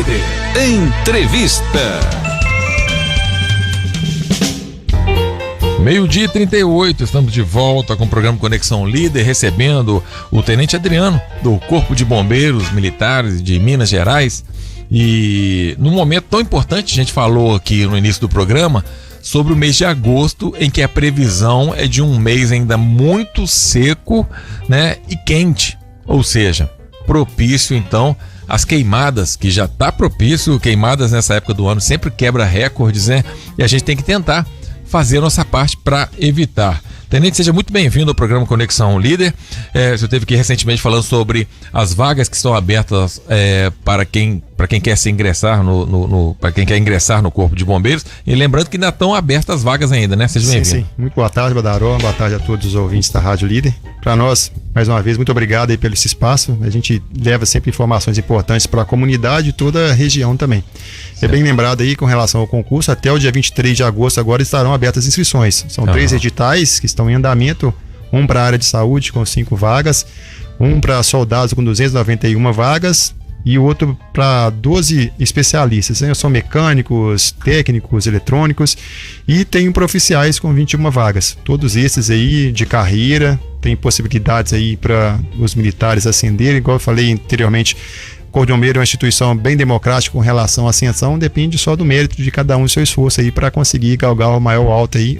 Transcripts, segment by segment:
Líder Entrevista. 12h38, estamos de volta com o programa Conexão Líder, recebendo o Tenente Adriano, do Corpo de Bombeiros Militares de Minas Gerais. E num momento tão importante, a gente falou aqui no início do programa sobre o mês de agosto, em que a previsão é de um mês ainda muito seco, né, e quente, ou seja, propício então às queimadas, que já está propício. Queimadas nessa época do ano sempre quebra recordes, né, e a gente tem que tentar fazer a nossa parte para evitar. Tenente, seja muito bem-vindo ao programa Conexão Líder. Você esteve aqui recentemente falando sobre as vagas que estão abertas para quem quer se ingressar para quem quer ingressar no Corpo de Bombeiros. E lembrando que ainda estão abertas as vagas ainda, né? Seja bem-vindo. Sim. Muito boa tarde, Badaró. Boa tarde a todos os ouvintes da Rádio Líder. Para nós, mais uma vez, muito obrigado aí pelo esse espaço. A gente leva sempre informações importantes para a comunidade e toda a região também. Certo. É bem lembrado aí com relação ao concurso, até o dia 23 de agosto agora estarão abertas as inscrições. São 3 editais que estão em andamento, um para a área de saúde com 5 vagas, um para soldados com 291 vagas e outro para 12 especialistas, né? São mecânicos, técnicos, eletrônicos, e tem oficiais com 21 vagas. Todos esses aí de carreira, tem possibilidades aí para os militares ascenderem, igual eu falei anteriormente. O Corpo de Bombeiros é uma instituição bem democrática com relação à ascensão, depende só do mérito de cada um do seu esforço aí para conseguir galgar o maior alto aí,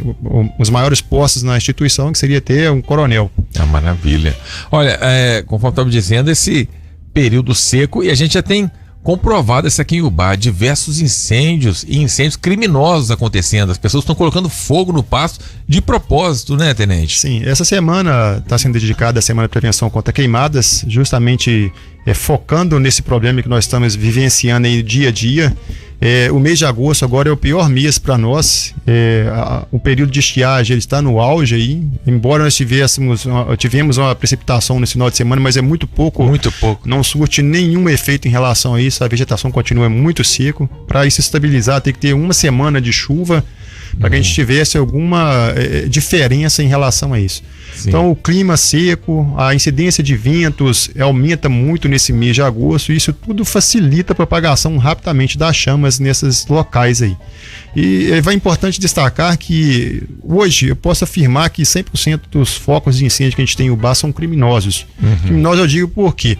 os maiores postos na instituição, que seria ter um coronel. Maravilha. Olha, conforme estava dizendo, esse período seco, e a gente já tem comprovado isso aqui em Ubá, diversos incêndios e incêndios criminosos acontecendo. As pessoas estão colocando fogo no pasto de propósito, né, Tenente? Sim, essa semana está sendo dedicada à Semana de Prevenção contra Queimadas, justamente focando nesse problema que nós estamos vivenciando aí dia a dia. O mês de agosto agora é o pior mês para nós. O período de estiagem ele está no auge aí, embora nós tivemos uma precipitação nesse final de semana, mas é muito pouco, não surte nenhum efeito em relação a isso. A vegetação continua muito seco. Para isso estabilizar, tem que ter uma semana de chuva para que a gente tivesse alguma diferença em relação a isso. Sim. Então o clima seco, a incidência de ventos aumenta muito nesse mês de agosto, e isso tudo facilita a propagação rapidamente das chamas nesses locais aí. E é importante destacar que hoje eu posso afirmar que 100% dos focos de incêndio que a gente tem em Ubá são criminosos. Criminosos eu digo por quê?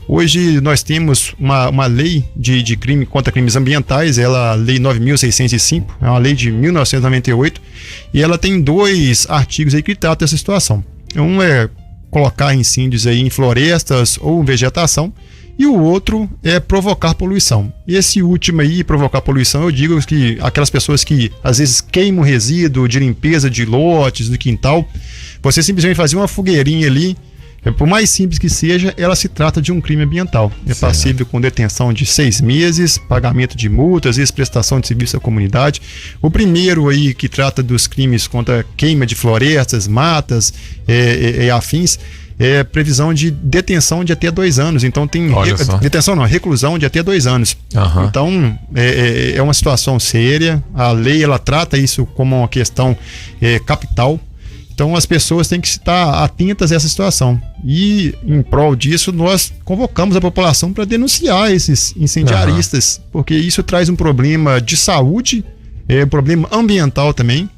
Hoje nós temos uma lei de crime contra crimes ambientais, a Lei 9.605, é uma lei de 1998, e ela tem 2 artigos aí que tratam dessa situação. Um é colocar incêndios aí em florestas ou vegetação, e o outro é provocar poluição. E esse último aí, provocar poluição, eu digo que aquelas pessoas que às vezes queimam resíduo de limpeza de lotes, do quintal, você simplesmente fazer uma fogueirinha ali, por mais simples que seja, ela se trata de um crime ambiental. É passível com detenção de 6 meses, pagamento de multas, prestação de serviço à comunidade. O primeiro aí que trata dos crimes contra queima de florestas, matas e afins, previsão de detenção de até 2 anos. Então tem reclusão de até 2 anos. Então é uma situação séria. A lei ela trata isso como uma questão capital. Então as pessoas têm que estar atentas a essa situação. E em prol disso nós convocamos a população para denunciar esses incendiaristas, porque isso traz um problema de saúde, um problema ambiental também.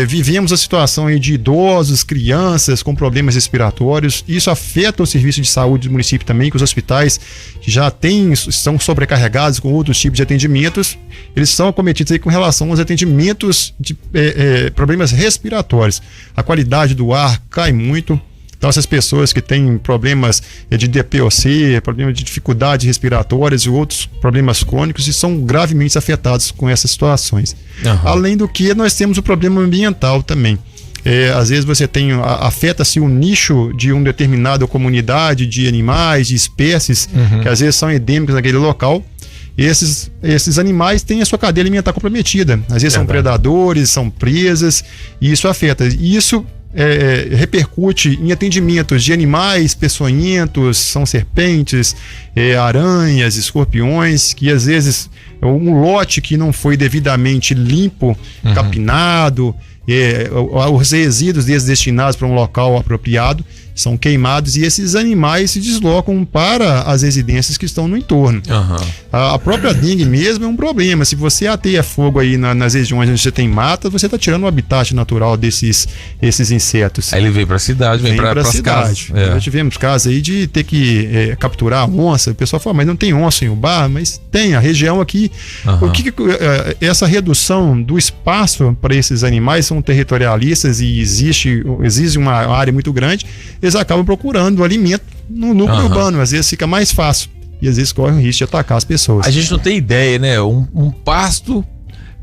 Vivemos a situação aí de idosos, crianças com problemas respiratórios. Isso afeta o serviço de saúde do município também, que os hospitais que já estão sobrecarregados com outros tipos de atendimentos, eles são acometidos aí com relação aos atendimentos de problemas respiratórios. A qualidade do ar cai muito. Então essas pessoas que têm problemas de DPOC, problemas de dificuldades respiratórias e outros problemas crônicos, e são gravemente afetados com essas situações. Além do que nós temos o problema ambiental também. Às vezes você afeta-se o nicho de uma determinada comunidade de animais, de espécies, que às vezes são endêmicas naquele local. Esses animais têm a sua cadeia alimentar comprometida. Às vezes são predadores, são presas, e isso afeta. E isso repercute em atendimentos de animais peçonhentos, são serpentes, aranhas, escorpiões, que às vezes um lote que não foi devidamente limpo, capinado, os resíduos destinados para um local apropriado, são queimados e esses animais se deslocam para as residências que estão no entorno. A própria dengue mesmo é um problema. Se você ateia fogo aí nas regiões onde você tem mata, você está tirando o habitat natural esses insetos. Aí ele vem para a cidade, vem para as casas. Já tivemos casos aí de ter que capturar onça. O pessoal fala, mas não tem onça em Ubá, mas tem. A região aqui, essa redução do espaço para esses animais são territorialistas e existe uma área muito grande, eles acabam procurando alimento no núcleo urbano, às vezes fica mais fácil e às vezes corre o risco de atacar as pessoas. A gente não tem ideia, né? Um pasto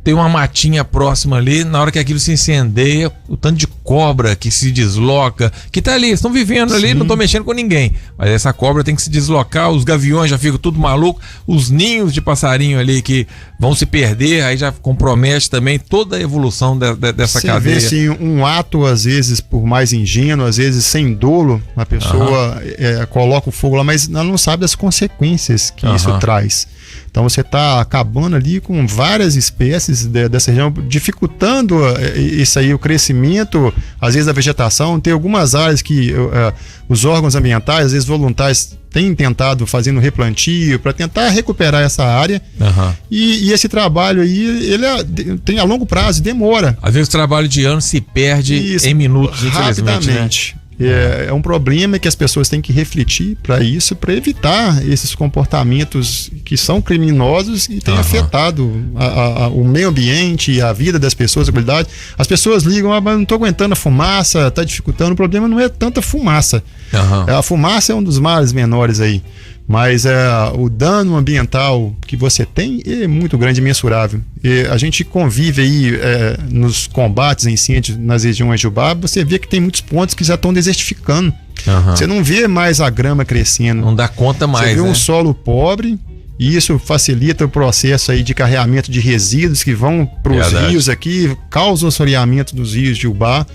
tem uma matinha próxima ali, na hora que aquilo se incendeia, o tanto de cobra que se desloca, que tá ali, estão vivendo ali, não estão mexendo com ninguém, mas essa cobra tem que se deslocar, os gaviões já ficam tudo maluco, os ninhos de passarinho ali que vão se perder, aí já compromete também toda a evolução dessa cadeia. Você vê assim, um ato às vezes por mais ingênuo, às vezes sem dolo, a pessoa coloca o fogo lá, mas ela não sabe das consequências que isso traz. Então você está acabando ali com várias espécies dessa região, dificultando isso aí, o crescimento, às vezes, da vegetação. Tem algumas áreas que os órgãos ambientais, às vezes voluntários, têm tentado fazendo replantio para tentar recuperar essa área. E esse trabalho aí, ele tem a longo prazo, demora. Às vezes o trabalho de anos se perde em minutos, rapidamente. Né? É um problema que as pessoas têm que refletir para isso, para evitar esses comportamentos que são criminosos e têm afetado o meio ambiente e a vida das pessoas, a qualidade. As pessoas ligam, mas não estou aguentando a fumaça, está dificultando. O problema não é tanta fumaça. A fumaça é um dos males menores aí. Mas o dano ambiental que você tem é muito grande, imensurável. E a gente convive aí nos combates a incêndios nas regiões de Ubá, você vê que tem muitos pontos que já estão desertificando. Você não vê mais a grama crescendo. Não dá conta mais. Você vê um solo pobre, e isso facilita o processo aí de carreamento de resíduos que vão para os rios aqui, causa o assoreamento dos rios de Ubá.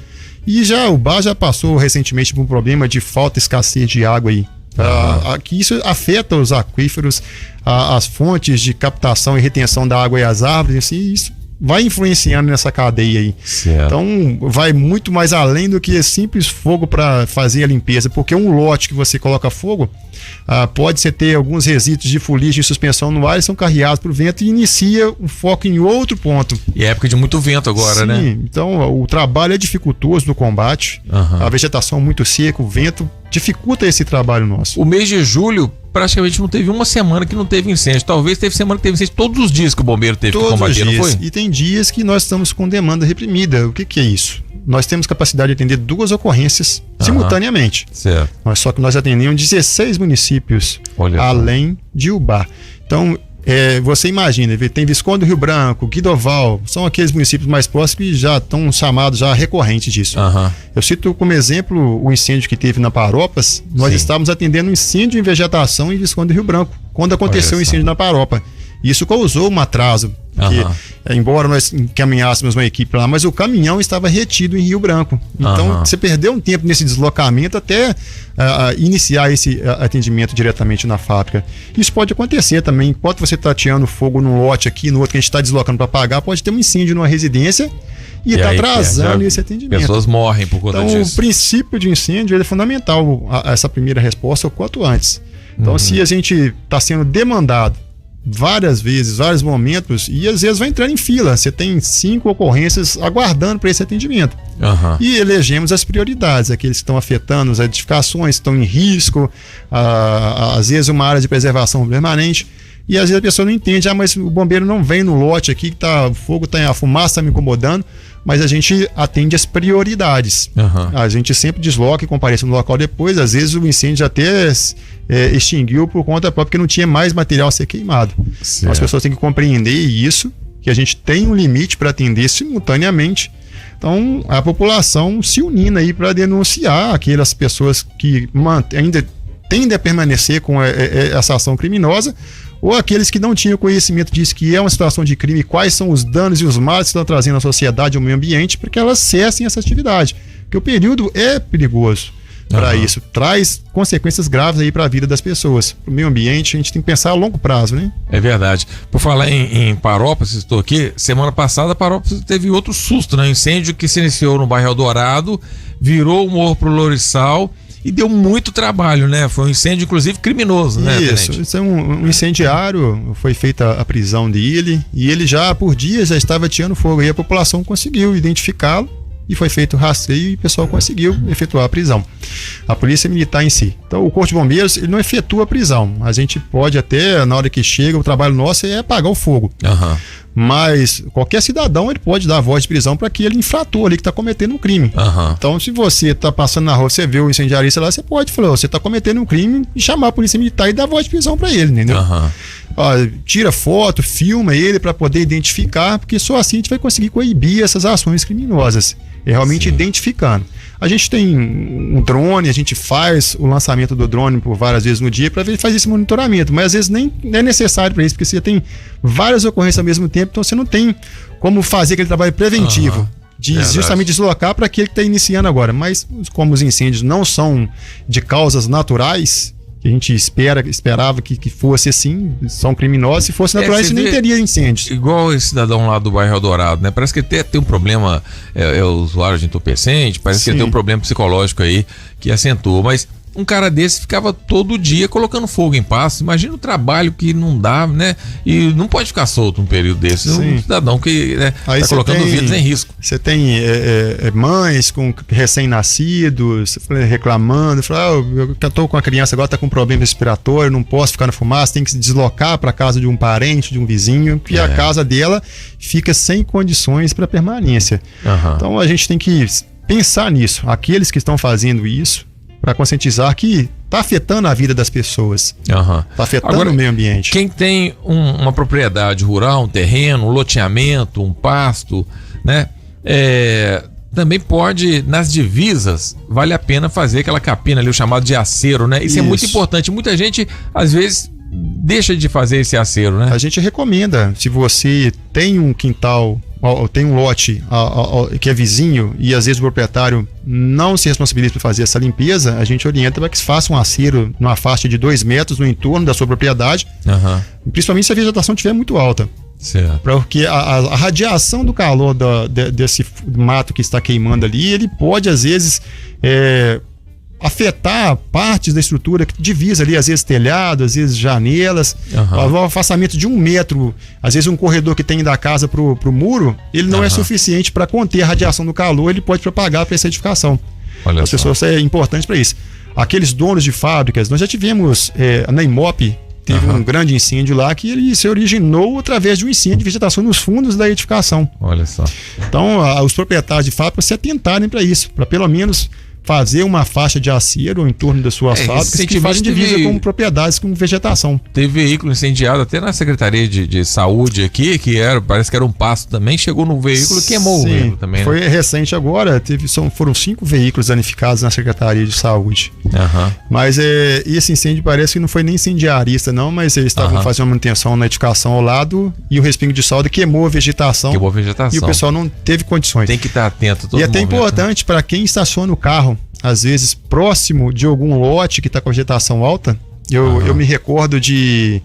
E Ubá já passou recentemente por um problema de falta e escassez de água aí. Que isso afeta os aquíferos, as fontes de captação e retenção da água e as árvores, assim, isso vai influenciando nessa cadeia aí. Então vai muito mais além do que simples fogo para fazer a limpeza, porque um lote que você coloca fogo pode ter alguns resíduos de fuligem e suspensão no ar, eles são carreados para o vento e inicia o foco em outro ponto. E é época de muito vento agora, né? Sim, então o trabalho é dificultoso no combate, a vegetação muito seca, o vento dificulta esse trabalho nosso. O mês de julho praticamente não teve uma semana que não teve incêndio. Talvez teve semana que teve incêndio todos os dias que o bombeiro teve que combater, não foi? E tem dias que nós estamos com demanda reprimida. O que é isso? Nós temos capacidade de atender 2 ocorrências simultaneamente. Certo. Só que nós atendemos 16 municípios além de Ubá. Então, você imagina, tem Visconde do Rio Branco, Guidoval, são aqueles municípios mais próximos que já estão chamados já recorrentes disso. Eu cito como exemplo o incêndio que teve na Parópas. Nós estávamos atendendo um incêndio em vegetação em Visconde do Rio Branco, quando aconteceu o incêndio na Parópa. Isso causou um atraso, porque embora nós encaminhássemos uma equipe lá, mas o caminhão estava retido em Rio Branco. Então você perdeu um tempo nesse deslocamento até iniciar esse atendimento diretamente na fábrica. Isso pode acontecer também, enquanto você está ateando fogo num lote aqui, no outro que a gente está deslocando para pagar, pode ter um incêndio numa residência e está atrasando esse atendimento. Pessoas morrem por conta disso. Então o princípio de incêndio é fundamental, essa primeira resposta o quanto antes. Então se a gente está sendo demandado várias vezes, vários momentos, e às vezes vai entrar em fila. Você tem 5 ocorrências aguardando para esse atendimento. E elegemos as prioridades, aqueles que estão afetando as edificações, estão em risco, às vezes uma área de preservação permanente. E às vezes a pessoa não entende, mas o bombeiro não vem no lote aqui, que o fogo a fumaça está me incomodando, mas a gente atende as prioridades. A gente sempre desloca e comparece no local depois, às vezes o incêndio já até extinguiu por conta própria, porque não tinha mais material a ser queimado. Então as pessoas têm que compreender isso, que a gente tem um limite para atender simultaneamente. Então a população se unindo aí para denunciar aquelas pessoas que ainda tendem a permanecer com essa ação criminosa, ou aqueles que não tinham conhecimento disso, que é uma situação de crime, quais são os danos e os males que estão trazendo à sociedade e ao meio ambiente, para que elas cessem essa atividade. Porque o período é perigoso para isso, traz consequências graves aí para a vida das pessoas. Para o meio ambiente, a gente tem que pensar a longo prazo, né? É verdade. Por falar em Parópolis, estou aqui, semana passada Parópolis teve outro susto, né? Um incêndio que se iniciou no bairro Eldorado, virou o Morro pro Lourissal e deu muito trabalho, né? Foi um incêndio, inclusive, criminoso, né, tenente? Isso é um incendiário, foi feita a prisão dele e ele já, por dias, já estava ateando fogo. E a população conseguiu identificá-lo e foi feito o rastreio e o pessoal conseguiu efetuar a prisão. A polícia militar em si. Então, o Corpo de Bombeiros, ele não efetua a prisão. A gente pode até, na hora que chega, o trabalho nosso é apagar o fogo. Aham. Mas qualquer cidadão ele pode dar a voz de prisão para aquele infrator ali que está cometendo um crime. Aham. Então, se você está passando na rua, você vê o incendiarista lá, você pode falar, você está cometendo um crime e chamar a polícia militar e dar a voz de prisão para ele, entendeu? Aham. Ó, tira foto, filma ele para poder identificar, porque só assim a gente vai conseguir coibir essas ações criminosas. É realmente identificando. A gente tem um drone, a gente faz o lançamento do drone por várias vezes no dia para fazer esse monitoramento, mas às vezes nem é necessário para isso, porque você tem várias ocorrências ao mesmo tempo, então você não tem como fazer aquele trabalho preventivo. De justamente deslocar para aquele que está iniciando agora. Mas como os incêndios não são de causas naturais, que a gente esperava que fosse assim, são criminosos, se fosse naturais, você nem teria incêndios. Igual esse cidadão lá do bairro Eldorado, né? Parece que ele tem um problema, é usuário de entorpecente, parece que ele tem um problema psicológico aí que acentua, mas um cara desse ficava todo dia colocando fogo em pasto. Imagina o trabalho que não dá, né? E não pode ficar solto um período desse. Um cidadão que está colocando vidas em risco. Você tem mães com recém-nascidos reclamando, eu estou com a criança agora, está com problema respiratório, não posso ficar na fumaça, tem que se deslocar para a casa de um parente, de um vizinho, e a casa dela fica sem condições para permanência. Então a gente tem que pensar nisso. Aqueles que estão fazendo isso, para conscientizar que está afetando a vida das pessoas, está afetando agora, o meio ambiente. Quem tem uma propriedade rural, um terreno, um loteamento, um pasto, né? Também pode, nas divisas, vale a pena fazer aquela capina ali, o chamado de acero, né? Isso é muito importante. Muita gente, às vezes, deixa de fazer esse acero, né? A gente recomenda, se você tem um quintal, tem um lote que é vizinho e às vezes o proprietário não se responsabiliza por fazer essa limpeza, a gente orienta para que se faça um acero numa faixa de 2 metros no entorno da sua propriedade, principalmente se a vegetação estiver muito alta. Certo. Porque a radiação do calor desse mato que está queimando ali, ele pode às vezes afetar partes da estrutura que divisa ali, às vezes telhado, às vezes janelas. O afastamento de 1 metro, às vezes um corredor que tem da casa pro muro, ele não é suficiente para conter a radiação do calor, ele pode propagar para essa edificação. As pessoas é importante para isso. Aqueles donos de fábricas, nós já tivemos na Imop, teve um grande incêndio lá que ele se originou através de um incêndio de vegetação nos fundos da edificação. Olha só. Então, os proprietários de fábricas se atentarem para isso, para pelo menos fazer uma faixa de acero em torno das suas fábricas que fazem divisa com propriedades com vegetação. Teve veículo incendiado até na Secretaria de Saúde aqui, parece que era um pasto também, chegou no veículo e queimou o veículo também. Foi recente agora, foram 5 veículos danificados na Secretaria de Saúde. Mas esse incêndio parece que não foi nem incendiarista não, mas eles estavam fazendo uma manutenção na edificação ao lado e o respingo de solda queimou a vegetação. E o pessoal não teve condições. Tem que estar atento todo E é até importante para quem estaciona o carro, às vezes próximo de algum lote que está com vegetação alta. Eu me recordo de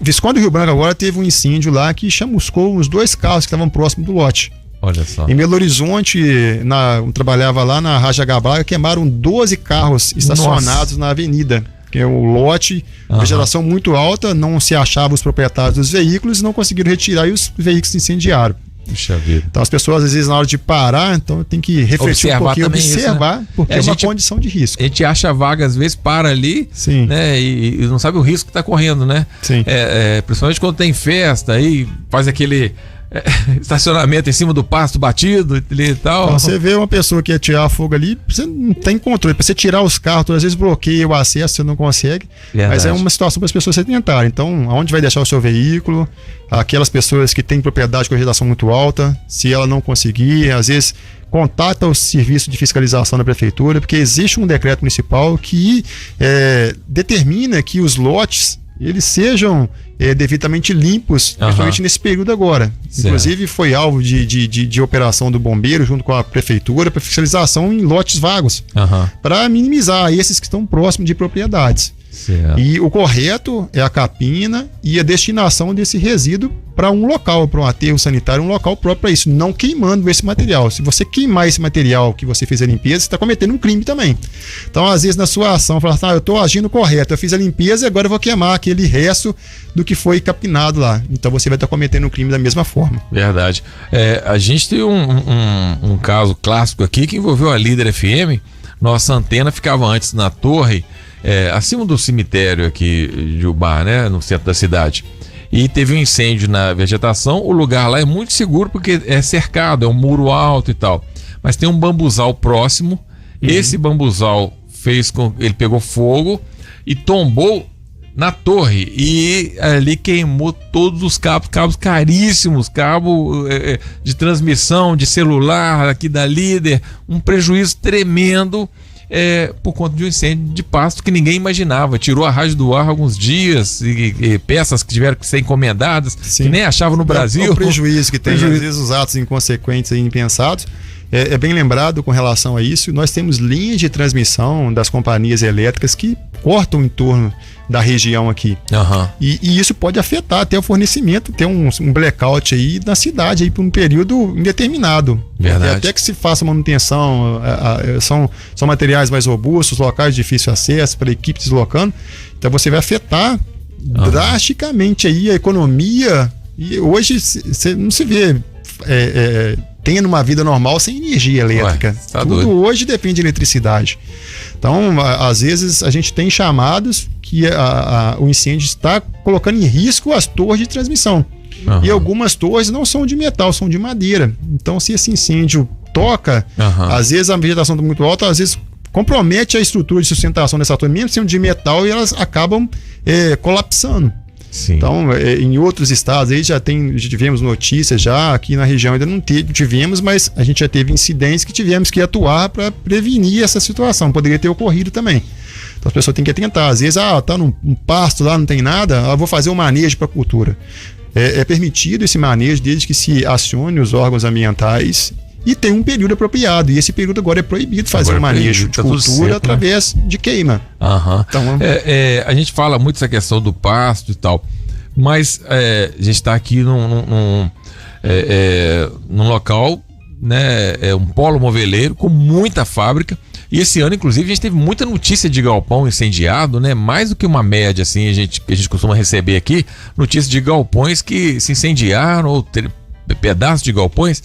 Visconde do Rio Branco agora teve um incêndio lá que chamuscou os 2 carros que estavam próximos do lote. Olha só. Em Belo Horizonte, eu trabalhava lá na Raja Gabraga, queimaram 12 carros estacionados na avenida. Que é o lote, vegetação muito alta, não se achavam os proprietários dos veículos e não conseguiram retirar e os veículos se incendiaram. Puxa vida. Então as pessoas às vezes na hora de parar, então tem que refletir um pouquinho, observar, isso, né? Porque é uma condição de risco. A gente acha vaga, às vezes para ali, né, e não sabe o risco que está correndo, né? Principalmente quando tem festa, aí faz aquele estacionamento em cima do pasto batido e tal. Então, você vê uma pessoa que ia tirar fogo ali, você não tem controle. Para você tirar os carros, às vezes bloqueia o acesso, você não consegue. Verdade. Mas é uma situação para as pessoas se tentarem. Então, aonde vai deixar o seu veículo? Aquelas pessoas que têm propriedade com vegetação muito alta, se ela não conseguir, às vezes contata o serviço de fiscalização da prefeitura, porque existe um decreto municipal que determina que os lotes eles sejam devidamente limpos, principalmente nesse período agora. Certo. Inclusive foi alvo de operação do bombeiro junto com a prefeitura para fiscalização em lotes vagos, para minimizar esses que estão próximos de propriedades. Certo. E o correto é a capina e a destinação desse resíduo para um local, para um aterro sanitário, um local próprio para isso, não queimando esse material. Se você queimar esse material que você fez a limpeza, você está cometendo um crime também. Então, às vezes, na sua ação, fala assim, eu estou agindo correto, eu fiz a limpeza e agora eu vou queimar aquele resto do que foi capinado lá. Então, você vai estar cometendo um crime da mesma forma. Verdade. A gente tem um caso clássico aqui que envolveu a Líder FM. Nossa antena ficava antes na torre, acima do cemitério aqui de Ubá, né, no centro da cidade. E teve um incêndio na vegetação. O lugar lá é muito seguro porque é cercado, é um muro alto e tal. Mas tem um bambuzal próximo. Esse bambuzal ele pegou fogo e tombou na torre. E ali queimou todos os cabos caríssimos, cabo de transmissão, de celular aqui da Líder. Um prejuízo tremendo. Por conta de um incêndio de pasto que ninguém imaginava. Tirou a rádio do ar alguns dias e peças que tiveram que ser encomendadas. Sim. Que nem achavam no Brasil. O prejuízo que tem, às vezes os atos inconsequentes e impensados. É bem lembrado com relação a isso. Nós temos linhas de transmissão das companhias elétricas que cortam em torno da região aqui. Uhum. E isso pode afetar até o fornecimento, ter um blackout aí na cidade aí por um período indeterminado. Verdade. Até que se faça manutenção, são materiais mais robustos, locais de difícil acesso para a equipe deslocando. Então você vai afetar drasticamente aí a economia. E hoje você não se vê tendo uma vida normal sem energia elétrica. Tudo doido. Hoje depende de eletricidade. Então, às vezes, a gente tem chamados que o incêndio está colocando em risco as torres de transmissão. E algumas torres não são de metal, são de madeira. Então, se esse incêndio toca, às vezes a vegetação está muito alta, às vezes compromete a estrutura de sustentação dessa torre, mesmo sendo de metal, e elas acabam colapsando. Sim. Então, em outros estados aí já tivemos notícias já, aqui na região ainda não tivemos, mas a gente já teve incidentes que tivemos que atuar para prevenir essa situação, poderia ter ocorrido também. Então as pessoas têm que atentar, às vezes, tá num pasto lá, não tem nada, vou fazer um manejo para a cultura. É permitido esse manejo desde que se acione os órgãos ambientais e tem um período apropriado, e esse período agora é proibido fazer um manejo de cultura através de queima. Então, a gente fala muito essa questão do pasto e tal, mas a gente está aqui num local, né, um polo moveleiro com muita fábrica, e esse ano, inclusive, a gente teve muita notícia de galpão incendiado, né? Mais do que uma média, assim, a gente costuma receber aqui, notícias de galpões que se incendiaram, ou pedaços de galpões.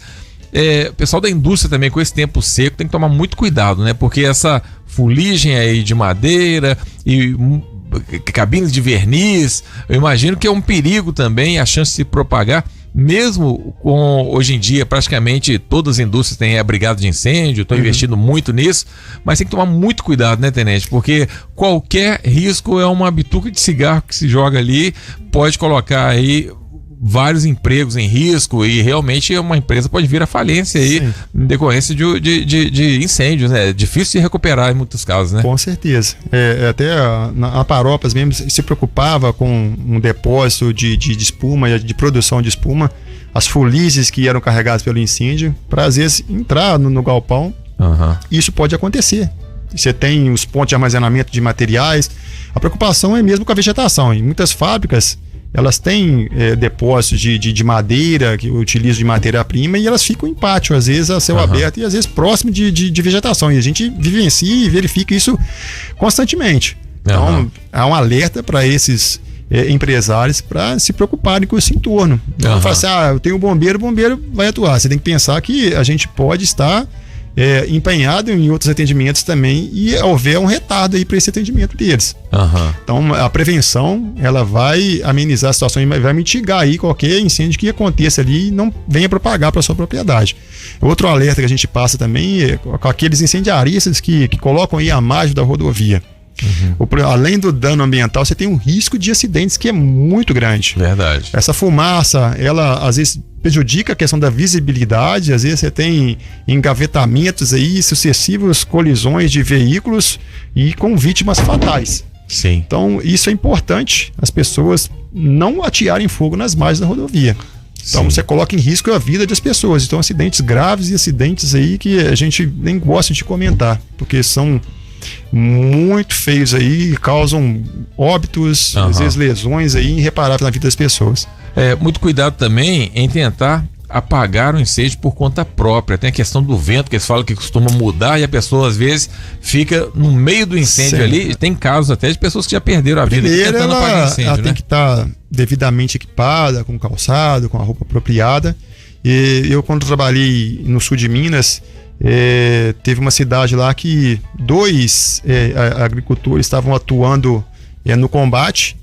O pessoal da indústria também, com esse tempo seco, tem que tomar muito cuidado, né? Porque essa fuligem aí de madeira e cabines de verniz, eu imagino que é um perigo também a chance de se propagar, mesmo com hoje em dia praticamente todas as indústrias têm abrigado de incêndio, estão investindo muito nisso, mas tem que tomar muito cuidado, né, tenente? Porque qualquer risco é uma bituca de cigarro que se joga ali, pode colocar aí vários empregos em risco, e realmente uma empresa pode vir à falência aí, em decorrência de incêndios, né? É difícil de recuperar em muitos casos, né? Com certeza. Até a Paropas mesmo se preocupava com um depósito de espuma, de produção de espuma, as fuligem que eram carregadas pelo incêndio, para às vezes entrar no galpão. Isso pode acontecer. Você tem os pontos de armazenamento de materiais. A preocupação é mesmo com a vegetação. Em muitas fábricas, elas têm depósitos de madeira, que utilizam de matéria-prima, e elas ficam em pátio, às vezes a céu aberto e às vezes próximo de vegetação. E a gente vivencia e verifica isso constantemente. Então, há um alerta para esses empresários para se preocuparem com esse entorno. Não fala assim, eu tenho um bombeiro, o bombeiro vai atuar. Você tem que pensar que a gente pode estar empenhado em outros atendimentos também, e houver um retardo aí para esse atendimento deles. Então a prevenção, ela vai amenizar a situação e vai mitigar aí qualquer incêndio que aconteça ali e não venha propagar para sua propriedade. Outro alerta que a gente passa também é com aqueles incendiaristas que colocam aí a margem da rodovia. Além do dano ambiental, você tem um risco de acidentes que é muito grande. Verdade. Essa fumaça, ela às vezes prejudica a questão da visibilidade, às vezes você tem engavetamentos aí, sucessivas colisões de veículos e com vítimas fatais. Sim. Então isso é importante, as pessoas não atearem fogo nas margens da rodovia. Então você coloca em risco a vida das pessoas. Então acidentes graves e acidentes aí que a gente nem gosta de comentar, porque são muito feios aí, causam óbitos, às vezes lesões aí irreparáveis na vida das pessoas. Muito cuidado também em tentar apagar o incêndio por conta própria. Tem a questão do vento, que eles falam que costuma mudar e a pessoa às vezes fica no meio do incêndio ali. Tem casos até de pessoas que já perderam a vida tentando apagar o incêndio, ela tem que estar devidamente equipada, com calçado, com a roupa apropriada. E eu, quando trabalhei no sul de Minas, teve uma cidade lá que 2 agricultores estavam atuando no combate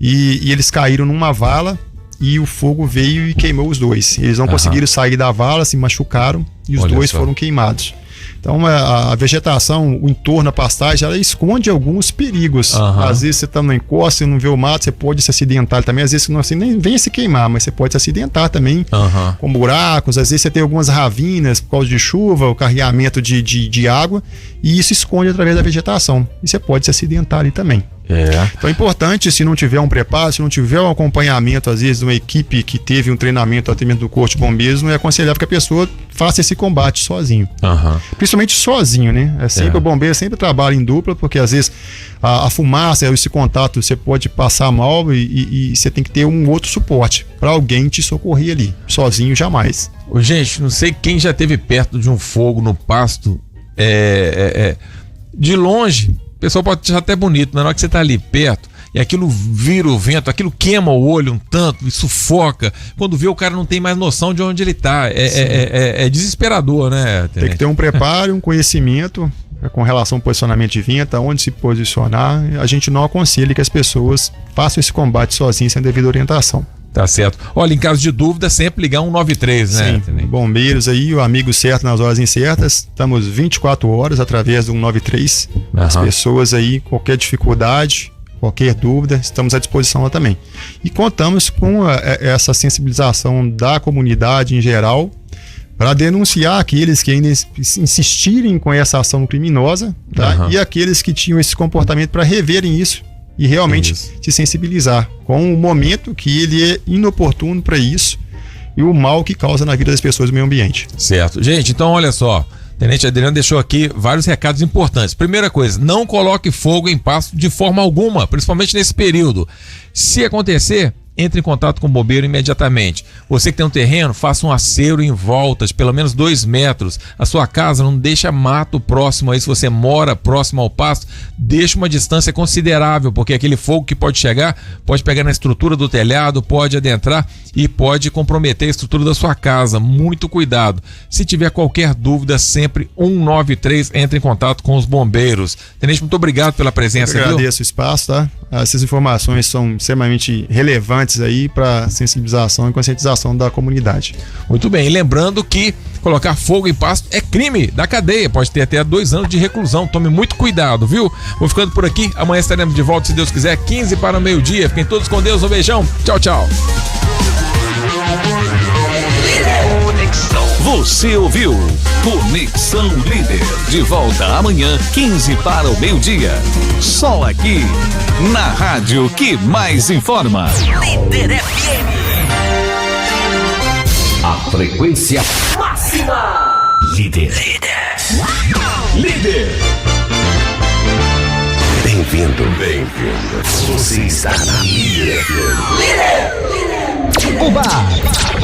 e eles caíram numa vala e o fogo veio e queimou os 2. Eles não conseguiram sair da vala, se machucaram e os 2 foram queimados. Então a vegetação, o entorno, a pastagem, ela esconde alguns perigos. Às vezes você está no encosto, você não vê o mato, você pode se acidentar também. Às vezes você nem vem se queimar, mas você pode se acidentar também com buracos. Às vezes você tem algumas ravinas por causa de chuva, o carreamento de água, e isso esconde através da vegetação. E você pode se acidentar ali também. Então é importante, se não tiver um preparo, se não tiver um acompanhamento, às vezes, de uma equipe que teve um treinamento até mesmo do Corpo de Bombeiros, não é aconselhável que a pessoa faça esse combate sozinho. Principalmente sozinho, né? O bombeiro sempre trabalha em dupla, porque às vezes a fumaça, esse contato, você pode passar mal e você tem que ter um outro suporte para alguém te socorrer ali. Sozinho, jamais. Gente, não sei quem já esteve perto de um fogo no pasto. De longe, o pessoal pode achar até bonito, mas na hora que você está ali perto e aquilo vira o vento, aquilo queima o olho um tanto e sufoca. Quando vê, o cara não tem mais noção de onde ele está. É desesperador, né, Tenente? Tem que ter um preparo, um conhecimento com relação ao posicionamento de vento, onde se posicionar. A gente não aconselha que as pessoas façam esse combate sozinhos, sem devida orientação. Tá certo. Olha, em caso de dúvida, sempre ligar 193, né? Sim, bombeiros aí, o amigo certo nas horas incertas. Estamos 24 horas através do 193. As pessoas aí, qualquer dificuldade, qualquer dúvida, estamos à disposição lá também. E contamos com essa sensibilização da comunidade em geral para denunciar aqueles que ainda insistirem com essa ação criminosa, tá? E aqueles que tinham esse comportamento para reverem isso e realmente se sensibilizar com o momento que ele é inoportuno para isso e o mal que causa na vida das pessoas do meio ambiente. Certo. Gente, então olha só, o Tenente Adriano deixou aqui vários recados importantes. Primeira coisa, não coloque fogo em pasto de forma alguma, principalmente nesse período. Se acontecer, entre em contato com o bombeiro imediatamente. Você que tem um terreno, faça um acero em volta de pelo menos 2 metros. A sua casa não deixa mato próximo aí. Se você mora próximo ao pasto, deixa uma distância considerável, porque aquele fogo que pode chegar, pode pegar na estrutura do telhado, pode adentrar e pode comprometer a estrutura da sua casa. Muito cuidado. Se tiver qualquer dúvida, sempre 193, entre em contato com os bombeiros. Tenente, muito obrigado pela presença. Eu agradeço o espaço, tá? Essas informações são extremamente relevantes aí para sensibilização e conscientização da comunidade. Muito bem, e lembrando que colocar fogo em pasto é crime da cadeia, pode ter até 2 anos de reclusão. Tome muito cuidado, viu? Vou ficando por aqui, amanhã estaremos de volta, se Deus quiser, 15 para o meio-dia. Fiquem todos com Deus, um beijão, tchau, tchau. Você ouviu Conexão Líder. De volta amanhã, 15 para o meio-dia. Só aqui, na rádio que mais informa. Líder FM. A frequência máxima. Líder. Bem-vindo. Você está na Líder FM. Líder. Oba!